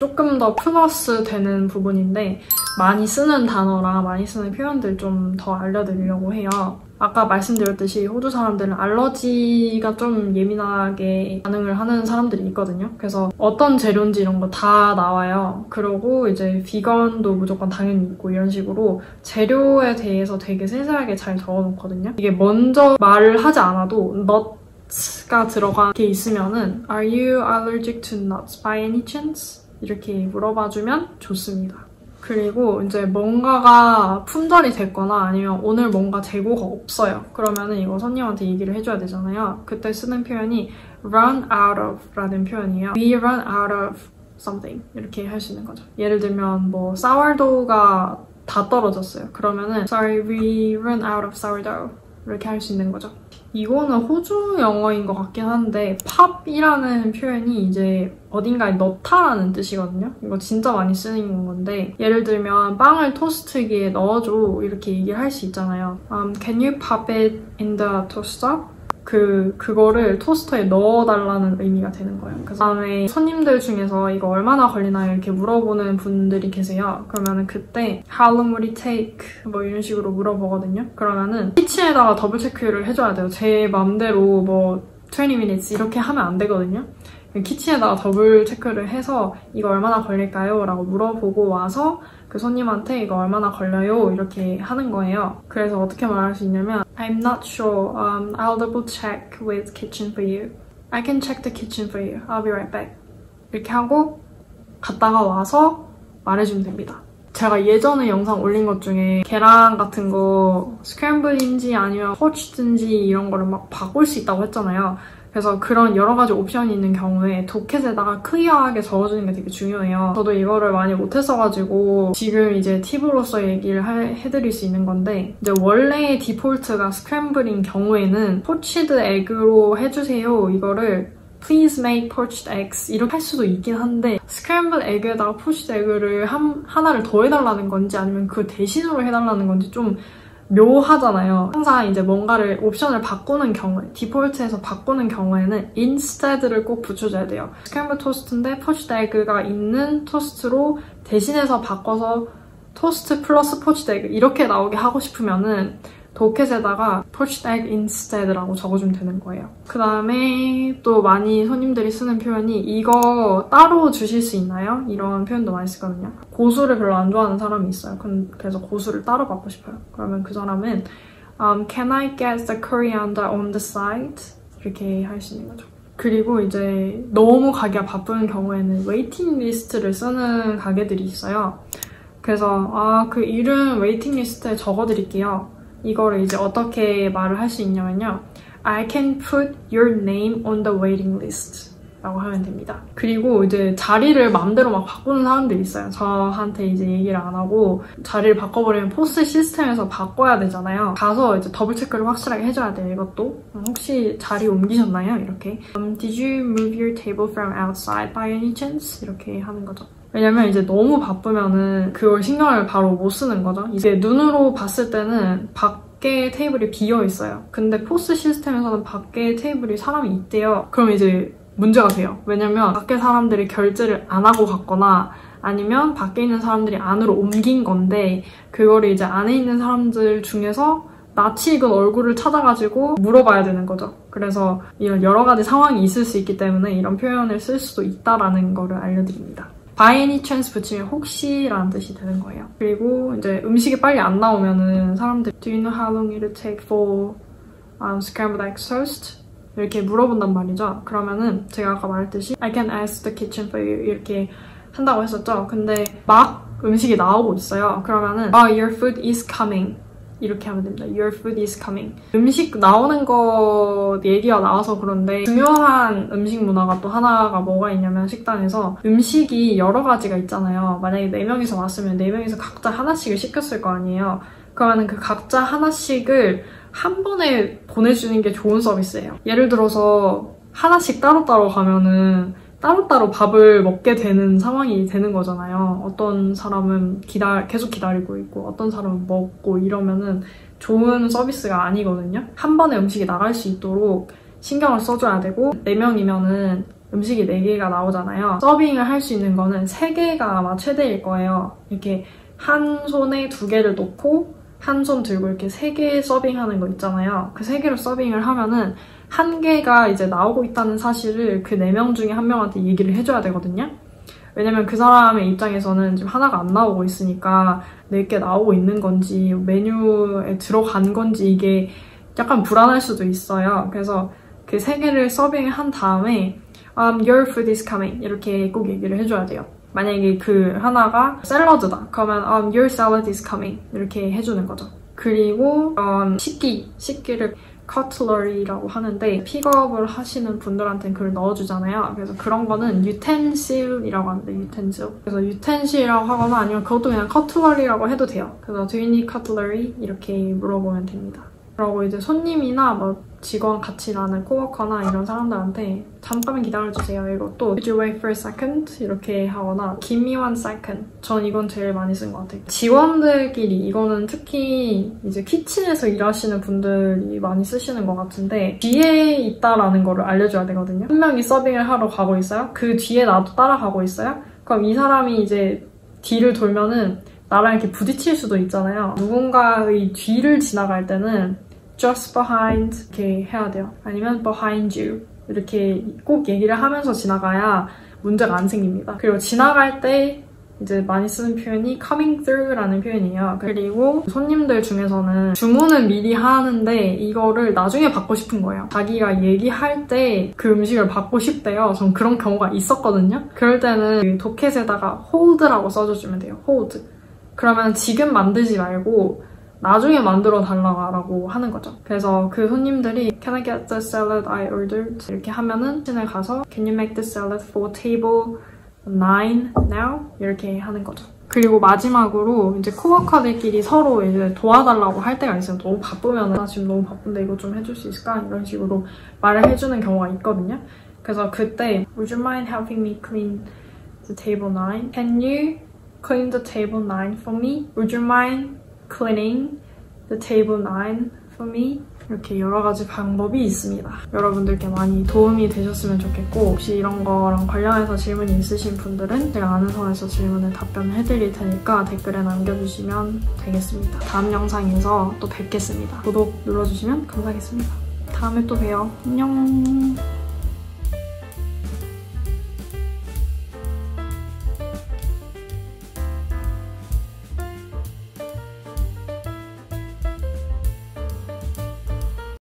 조금 더 플러스 되는 부분인데 많이 쓰는 단어랑 많이 쓰는 표현들 좀 더 알려드리려고 해요. 아까 말씀드렸듯이 호주 사람들은 알러지가 좀 예민하게 반응을 하는 사람들이 있거든요. 그래서 어떤 재료인지 이런 거 다 나와요. 그리고 이제 비건도 무조건 당연히 있고 이런 식으로 재료에 대해서 되게 세세하게 잘 적어놓거든요. 이게 먼저 말을 하지 않아도 nuts가 들어간 게 있으면은 Are you allergic to nuts by any chance? 이렇게 물어봐주면 좋습니다. 그리고 이제 뭔가가 품절이 됐거나 아니면 오늘 뭔가 재고가 없어요. 그러면은 이거 손님한테 얘기를 해줘야 되잖아요. 그때 쓰는 표현이 run out of 라는 표현이에요. We run out of something 이렇게 할 수 있는 거죠. 예를 들면 뭐 sourdough가 다 떨어졌어요. 그러면은 sorry, we run out of sourdough 이렇게 할 수 있는 거죠. 이거는 호주 영어인 것 같긴 한데 팝이라는 표현이 이제 어딘가에 넣다라는 뜻이거든요. 이거 진짜 많이 쓰는 건데 예를 들면 빵을 토스트기에 넣어줘 이렇게 얘기를 할 수 있잖아요. Can you pop it in the toaster? 그거를 토스터에 넣어달라는 의미가 되는 거예요. 그 다음에 손님들 중에서 이거 얼마나 걸리나요? 이렇게 물어보는 분들이 계세요. 그러면은 그때 How long will it take? 뭐 이런 식으로 물어보거든요. 그러면은 키친에다가 더블 체크를 해줘야 돼요. 제 맘대로 뭐 20 minutes 이렇게 하면 안 되거든요. 키친에다가 더블 체크를 해서 이거 얼마나 걸릴까요? 라고 물어보고 와서 그 손님한테 이거 얼마나 걸려요? 이렇게 하는 거예요. 그래서 어떻게 말할 수 있냐면 I'm not sure. I'll double check with kitchen for you. I can check the kitchen for you. I'll be right back. 이렇게 하고 갔다가 와서 말해주면 됩니다. 제가 예전에 영상 올린 것 중에 계란 같은 거 스크램블인지 아니면 포치든지 이런 거를 막 바꿀 수 있다고 했잖아요. 그래서 그런 여러 가지 옵션이 있는 경우에 도켓에다가 클리어하게 적어주는 게 되게 중요해요. 저도 이거를 많이 못했어가지고 지금 이제 팁으로서 얘기를 해드릴 수 있는 건데 이제 원래의 디폴트가 스크램블인 경우에는 포치드 에그로 해주세요. 이거를 Please make poached eggs 이렇게 할 수도 있긴 한데 스크램블 에그에다가 포치드 에그를 하나를 더 해달라는 건지 아니면 그 대신으로 해달라는 건지 좀 묘하잖아요. 항상 이제 뭔가를 옵션을 바꾸는 경우에 디폴트에서 바꾸는 경우에는 instead를 꼭 붙여줘야 돼요. 스크램블 토스트인데 포치드 에그가 있는 토스트로 대신해서 바꿔서 토스트 플러스 포치드 에그 이렇게 나오게 하고 싶으면은 도켓에다가 poached egg instead라고 적어주면 되는 거예요. 그 다음에 또 많이 손님들이 쓰는 표현이 이거 따로 주실 수 있나요? 이런 표현도 많이 쓰거든요. 고수를 별로 안 좋아하는 사람이 있어요. 그래서 고수를 따로 받고 싶어요. 그러면 그 사람은 Can I get the coriander on the side? 이렇게 할 수 있는 거죠. 그리고 이제 너무 가게가 바쁜 경우에는 웨이팅 리스트를 쓰는 가게들이 있어요. 그래서 그 이름 웨이팅 리스트에 적어드릴게요. 이거를 이제 어떻게 말을 할 수 있냐면요. I can put your name on the waiting list 라고 하면 됩니다. 그리고 이제 자리를 마음대로 막 바꾸는 사람들이 있어요. 저한테 이제 얘기를 안 하고 자리를 바꿔버리면 포스 시스템에서 바꿔야 되잖아요. 가서 이제 더블 체크를 확실하게 해줘야 돼요. 이것도. 혹시 자리 옮기셨나요? 이렇게. Did you move your table from outside by any chance? 이렇게 하는 거죠. 왜냐면 이제 너무 바쁘면은 그걸 신경을 바로 못 쓰는 거죠. 이제 눈으로 봤을 때는 밖에 테이블이 비어 있어요. 근데 포스 시스템에서는 밖에 테이블이 사람이 있대요. 그럼 이제 문제가 돼요. 왜냐면 밖에 사람들이 결제를 안 하고 갔거나 아니면 밖에 있는 사람들이 안으로 옮긴 건데 그거를 이제 안에 있는 사람들 중에서 낯이 익은 얼굴을 찾아가지고 물어봐야 되는 거죠. 그래서 이런 여러 가지 상황이 있을 수 있기 때문에 이런 표현을 쓸 수도 있다라는 거를 알려드립니다. By any chance 붙이면 혹시라는 뜻이 되는 거예요. 그리고 이제 음식이 빨리 안 나오면은 사람들이 Do you know how long it will take for scrambled egg toast? 이렇게 물어본단 말이죠. 그러면은 제가 아까 말했듯이 I can ask the kitchen for you 이렇게 한다고 했었죠. 근데 막 음식이 나오고 있어요. 그러면은 your food is coming 이렇게 하면 됩니다. Your food is coming. 음식 나오는 거 얘기가 나와서 그런데 중요한 음식 문화가 또 하나가 뭐가 있냐면 식당에서 음식이 여러 가지가 있잖아요. 만약에 4명이서 왔으면 4명이서 각자 하나씩을 시켰을 거 아니에요. 그러면 그 각자 하나씩을 한 번에 보내주는 게 좋은 서비스예요. 예를 들어서 하나씩 따로따로 가면은 따로따로 밥을 먹게 되는 상황이 되는 거잖아요. 어떤 사람은 계속 기다리고 있고 어떤 사람은 먹고 이러면은 좋은 서비스가 아니거든요. 한 번에 음식이 나갈 수 있도록 신경을 써줘야 되고 4명이면은 음식이 4개가 나오잖아요. 서빙을 할 수 있는 거는 3개가 아마 최대일 거예요. 이렇게 한 손에 2개를 놓고 한 손 들고 이렇게 3개 서빙하는 거 있잖아요. 그 3개로 서빙을 하면은 1개가 이제 나오고 있다는 사실을 그 4명 중에 1명한테 얘기를 해줘야 되거든요. 왜냐면 그 사람의 입장에서는 지금 하나가 안 나오고 있으니까 4개 나오고 있는 건지 메뉴에 들어간 건지 이게 약간 불안할 수도 있어요. 그래서 그 3개를 서빙을 한 다음에 Your food is coming 이렇게 꼭 얘기를 해줘야 돼요. 만약에 그 하나가 샐러드다 그러면 Your salad is coming 이렇게 해주는 거죠. 그리고 식기를 cutlery라고 하는데 픽업을 하시는 분들한테는 그걸 넣어주잖아요. 그래서 그런 거는 utensil이라고 하는데 utensil. 그래서 utensil이라고 하거나 아니면 그것도 그냥 cutlery라고 해도 돼요. 그래서 do you need cutlery? 이렇게 물어보면 됩니다. 그리고 이제 손님이나 뭐 직원 같이 일하는 코워커나 이런 사람들한테 잠깐만 기다려주세요. 이것도 Could you wait for a second? 이렇게 하거나 Give me one second. 전 이건 제일 많이 쓴 것 같아요. 직원들끼리 이거는 특히 이제 키친에서 일하시는 분들이 많이 쓰시는 것 같은데 뒤에 있다라는 거를 알려줘야 되거든요. 한 명이 서빙을 하러 가고 있어요. 그 뒤에 나도 따라가고 있어요. 그럼 이 사람이 이제 뒤를 돌면은 나랑 이렇게 부딪힐 수도 있잖아요. 누군가의 뒤를 지나갈 때는 just behind 이렇게 해야 돼요. 아니면 behind you 이렇게 꼭 얘기를 하면서 지나가야 문제가 안 생깁니다. 그리고 지나갈 때 이제 많이 쓰는 표현이 coming through라는 표현이에요. 그리고 손님들 중에서는 주문은 미리 하는데 이거를 나중에 받고 싶은 거예요. 자기가 얘기할 때 그 음식을 받고 싶대요. 전 그런 경우가 있었거든요. 그럴 때는 도켓에다가 hold라고 써줘주면 돼요. hold. 그러면 지금 만들지 말고 나중에 만들어 달라고 하는 거죠. 그래서 그 손님들이 Can I get the salad I ordered? 이렇게 하면은 kitchen에 가서 Can you make the salad for table 9 now? 이렇게 하는 거죠. 그리고 마지막으로 이제 코워커들끼리 서로 이제 도와달라고 할 때가 있어요. 너무 바쁘면은 나 지금 너무 바쁜데 이거 좀 해줄 수 있을까? 이런 식으로 말을 해주는 경우가 있거든요. 그래서 그때 Would you mind helping me clean the table 9? Can you clean the table 9 for me? Would you mind cleaning the table 9 for me? 이렇게 여러 가지 방법이 있습니다. 여러분들께 많이 도움이 되셨으면 좋겠고 혹시 이런 거랑 관련해서 질문이 있으신 분들은 제가 아는 선에서 질문을 답변을 해드릴 테니까 댓글에 남겨주시면 되겠습니다. 다음 영상에서 또 뵙겠습니다. 구독 눌러주시면 감사하겠습니다. 다음에 또 봬요. 안녕.